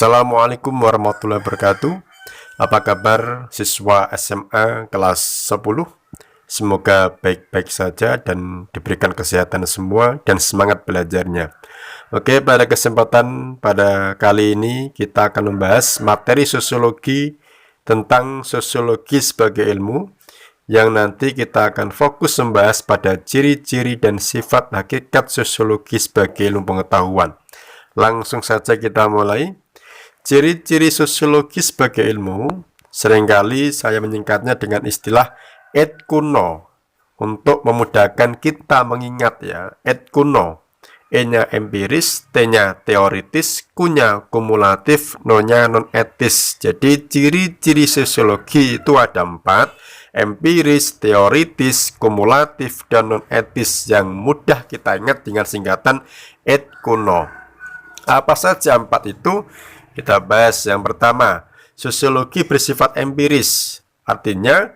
Assalamualaikum warahmatullahi wabarakatuh. Apa kabar siswa SMA kelas 10? Semoga baik-baik saja dan diberikan kesehatan semua dan semangat belajarnya. Oke, pada kesempatan pada kali ini kita akan membahas materi sosiologi tentang sosiologi sebagai ilmu, yang nanti kita akan fokus membahas pada ciri-ciri dan sifat hakikat sosiologi sebagai ilmu pengetahuan. Langsung saja kita mulai. Ciri-ciri sosiologi sebagai ilmu, seringkali saya menyingkatnya dengan istilah et kuno untuk memudahkan kita mengingat ya. Et kuno, E-nya empiris, T-nya teoritis, Q-nya kumulatif, No-nya non-etis. Jadi ciri-ciri sosiologi itu ada 4, empiris, teoritis, kumulatif, dan non-etis, yang mudah kita ingat dengan singkatan et kuno. Apa saja 4 itu? Kita bahas. Yang pertama, sosiologi bersifat empiris, artinya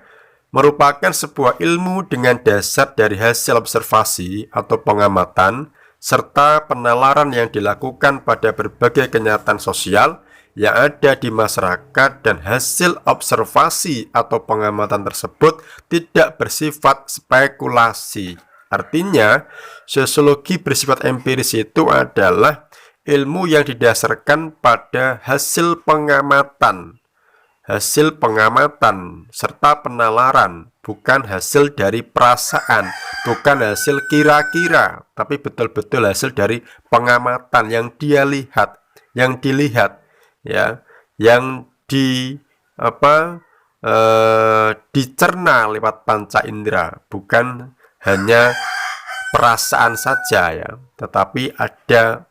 merupakan sebuah ilmu dengan dasar dari hasil observasi atau pengamatan serta penalaran yang dilakukan pada berbagai kenyataan sosial yang ada di masyarakat, dan hasil observasi atau pengamatan tersebut tidak bersifat spekulasi. Artinya, sosiologi bersifat empiris itu adalah ilmu yang didasarkan pada hasil pengamatan serta penalaran, bukan hasil dari perasaan, bukan hasil kira-kira, tapi betul-betul hasil dari pengamatan yang dia lihat, yang dilihat, ya, yang dicerna lewat panca indera, bukan hanya perasaan saja ya, tetapi ada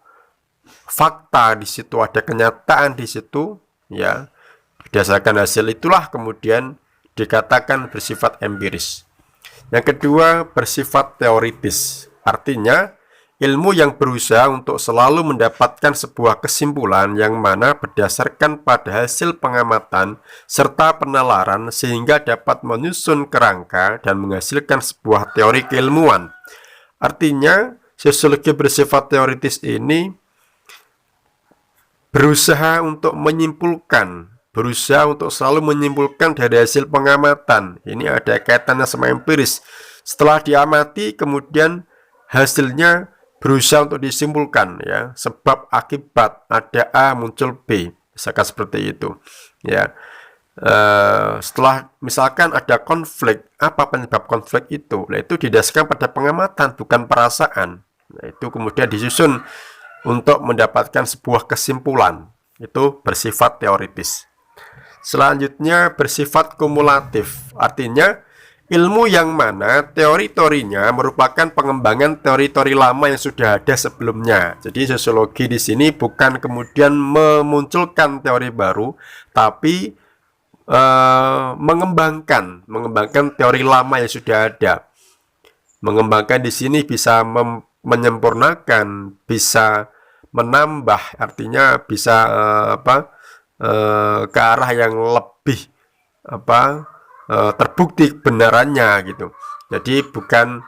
fakta di situ, ada kenyataan di situ ya. Berdasarkan hasil itulah kemudian dikatakan bersifat empiris. Yang kedua, bersifat teoritis, artinya ilmu yang berusaha untuk selalu mendapatkan sebuah kesimpulan yang mana berdasarkan pada hasil pengamatan serta penalaran sehingga dapat menyusun kerangka dan menghasilkan sebuah teori keilmuan. Artinya sosiologi bersifat teoritis ini berusaha untuk selalu menyimpulkan dari hasil pengamatan. Ini ada kaitannya sama empiris. Setelah diamati, kemudian hasilnya berusaha untuk disimpulkan ya, sebab akibat, ada A muncul B, misalkan seperti itu ya. Setelah misalkan ada konflik, apa penyebab konflik itu? Nah, itu didasarkan pada pengamatan, bukan perasaan. Nah, itu kemudian disusun untuk mendapatkan sebuah kesimpulan. Itu bersifat teoritis. Selanjutnya bersifat kumulatif, artinya ilmu yang mana teori-teorinya merupakan pengembangan teori-teori lama yang sudah ada sebelumnya. Jadi sosiologi di sini bukan kemudian memunculkan teori baru, tapi mengembangkan teori lama yang sudah ada. Mengembangkan di sini bisa menyempurnakan, bisa menambah, artinya bisa ke arah yang lebih terbukti kebenarannya gitu. Jadi bukan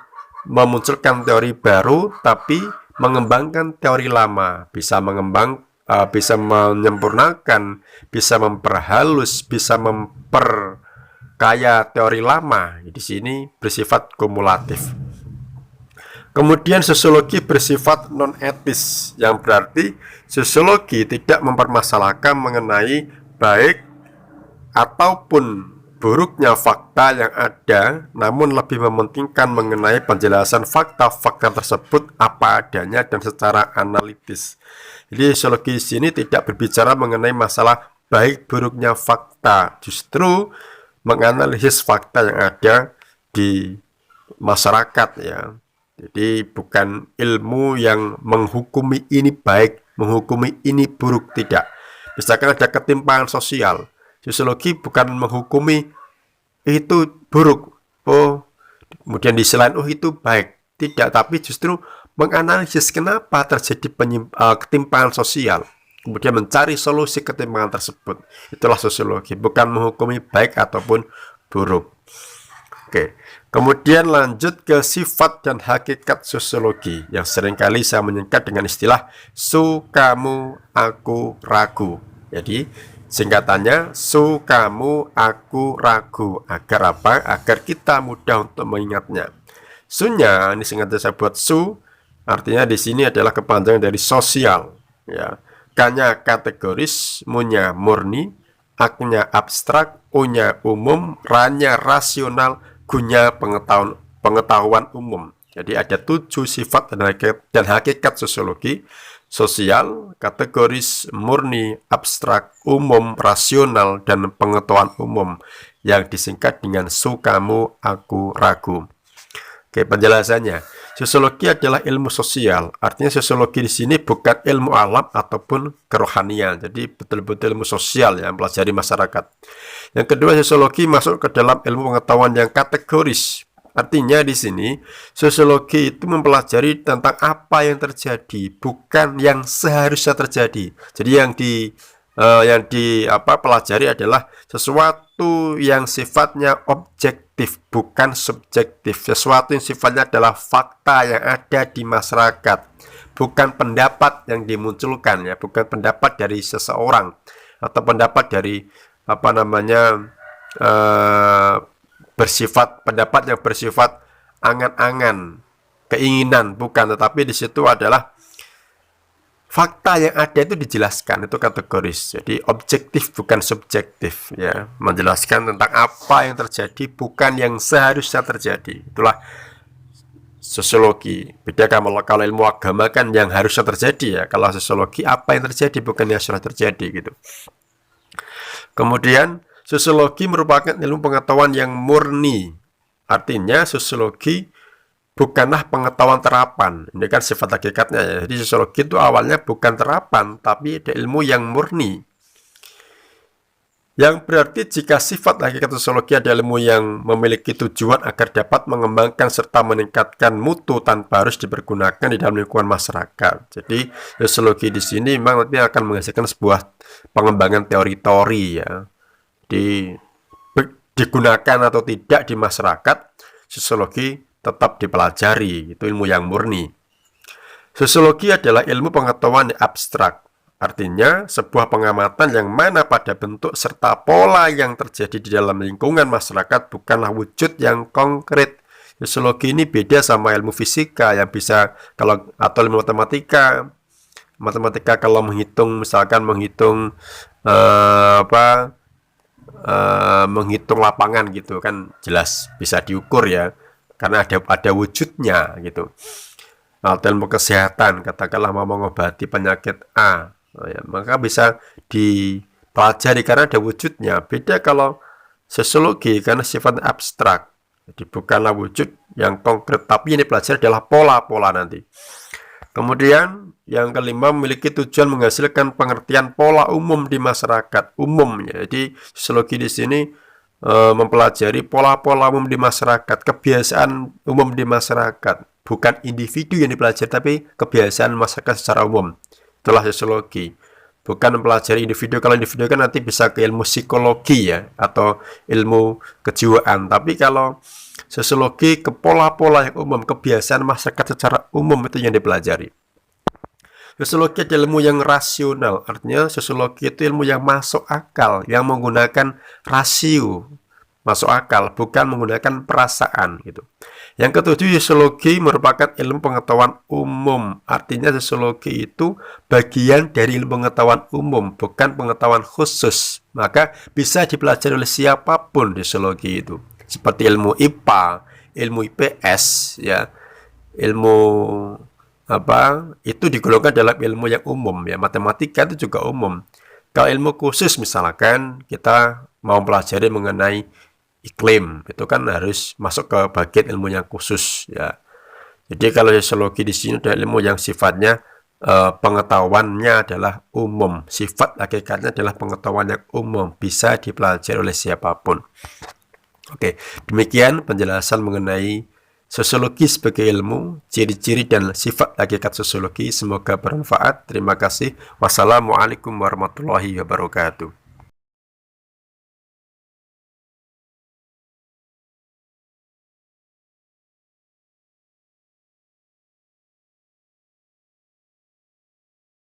memunculkan teori baru, tapi mengembangkan teori lama, bisa menyempurnakan, bisa memperhalus, bisa memperkaya teori lama. Di sini bersifat kumulatif. Kemudian sosiologi bersifat non-etis, yang berarti sosiologi tidak mempermasalahkan mengenai baik ataupun buruknya fakta yang ada, namun lebih mementingkan mengenai penjelasan fakta-fakta tersebut apa adanya dan secara analitis. Jadi sosiologi di sini tidak berbicara mengenai masalah baik buruknya fakta, justru menganalisis fakta yang ada di masyarakat ya. Jadi bukan ilmu yang menghukumi ini baik, menghukumi ini buruk, tidak. Misalkan ada ketimpangan sosial, sosiologi bukan menghukumi itu buruk, kemudian di selain itu baik, tidak, tapi justru menganalisis kenapa terjadi ketimpangan sosial, kemudian mencari solusi ketimpangan tersebut. Itulah sosiologi, bukan menghukumi baik ataupun buruk. Oke. Kemudian lanjut ke sifat dan hakikat sosiologi, yang seringkali saya menyingkat dengan istilah su, kamu, aku, ragu. Jadi singkatannya su, kamu, aku, ragu. Agar apa? Agar kita mudah untuk mengingatnya. Sunya ini sengaja saya buat su, artinya di sini adalah kepanjangan dari sosial. Ya, kanya kategoris, munya murni, aknya abstrak, unya umum, ranya rasional, gunya pengetahuan umum. Jadi ada 7 sifat dan hakikat sosiologi: sosial, kategoris, murni, abstrak, umum, rasional, dan pengetahuan umum yang disingkat dengan su, kamu, aku, ragu. Oke, penjelasannya. Sosiologi adalah ilmu sosial. Artinya sosiologi di sini bukan ilmu alam ataupun kerohanian. Jadi betul-betul ilmu sosial yang mempelajari masyarakat. Yang kedua, sosiologi masuk ke dalam ilmu pengetahuan yang kategoris. Artinya di sini sosiologi itu mempelajari tentang apa yang terjadi, bukan yang seharusnya terjadi. Jadi yang pelajari adalah sesuatu yang sifatnya objektif, bukan subjektif. Sesuatu yang sifatnya adalah fakta yang ada di masyarakat, bukan pendapat yang dimunculkan, ya, bukan pendapat dari seseorang atau pendapat dari pendapat yang bersifat angan-angan, keinginan, bukan. Tetapi di situ adalah fakta yang ada itu dijelaskan, itu kategoris. Jadi objektif bukan subjektif, ya, menjelaskan tentang apa yang terjadi bukan yang seharusnya terjadi. Itulah sosiologi. Beda kalau ilmu agama kan yang harusnya terjadi, ya. Kalau sosiologi apa yang terjadi bukan yang sudah terjadi gitu. Kemudian sosiologi merupakan ilmu pengetahuan yang murni. Artinya sosiologi bukanlah pengetahuan terapan. Ini kan sifat hakikatnya, ya. Jadi sosiologi itu awalnya bukan terapan, tapi ada ilmu yang murni. Yang berarti jika sifat hakikat sosiologi adalah ilmu yang memiliki tujuan agar dapat mengembangkan serta meningkatkan mutu tanpa harus dipergunakan di dalam lingkungan masyarakat. Jadi sosiologi di sini memang nanti akan menghasilkan sebuah pengembangan teori-teori, ya. Digunakan atau tidak di masyarakat, sosiologi tetap dipelajari. Itu ilmu yang murni. Sosiologi adalah ilmu pengetahuan yang abstrak. Artinya sebuah pengamatan yang mana pada bentuk serta pola yang terjadi di dalam lingkungan masyarakat bukanlah wujud yang konkret. Sosiologi ini beda sama ilmu fisika yang bisa atau ilmu matematika. Matematika kalau menghitung, misalkan menghitung menghitung lapangan gitu kan jelas bisa diukur, ya, karena ada wujudnya gitu. Atau ilmu kesehatan, katakanlah mau mengobati penyakit A, ya, maka bisa dipelajari karena ada wujudnya. Beda kalau sosiologi karena sifatnya abstrak, jadi bukanlah wujud yang konkret, tapi yang dipelajari adalah pola-pola nanti. Kemudian yang kelima, memiliki tujuan menghasilkan pengertian pola umum di masyarakat. Umumnya, jadi sosiologi di sini mempelajari pola-pola umum di masyarakat, kebiasaan umum di masyarakat, bukan individu yang dipelajari, tapi kebiasaan masyarakat secara umum. Itulah sosiologi, bukan mempelajari individu. Kalau individu kan nanti bisa ke ilmu psikologi, ya, atau ilmu kejiwaan. Tapi kalau sosiologi ke pola-pola yang umum, kebiasaan masyarakat secara umum, itu yang dipelajari. Sosiologi adalah ilmu yang rasional. Artinya sosiologi itu ilmu yang masuk akal, yang menggunakan rasio, masuk akal, bukan menggunakan perasaan gitu. Yang ketujuh, sosiologi merupakan ilmu pengetahuan umum. Artinya sosiologi itu bagian dari ilmu pengetahuan umum, bukan pengetahuan khusus. Maka bisa dipelajari oleh siapapun sosiologi itu. Seperti ilmu IPA, ilmu IPS, ya, ilmu itu digolongkan dalam ilmu yang umum, ya. Matematika itu juga umum. Kalau ilmu khusus, misalkan kita mau pelajari mengenai iklim, itu kan harus masuk ke bagian ilmu yang khusus, ya. Jadi kalau sosiologi di sini adalah ilmu yang sifatnya pengetahuannya adalah umum. Sifat hakikatnya adalah pengetahuan yang umum, bisa dipelajari oleh siapapun. Oke, demikian penjelasan mengenai sosiologi sebagai ilmu, ciri-ciri dan sifat hakikat sosiologi. Semoga bermanfaat. Terima kasih. Wassalamualaikum warahmatullahi wabarakatuh.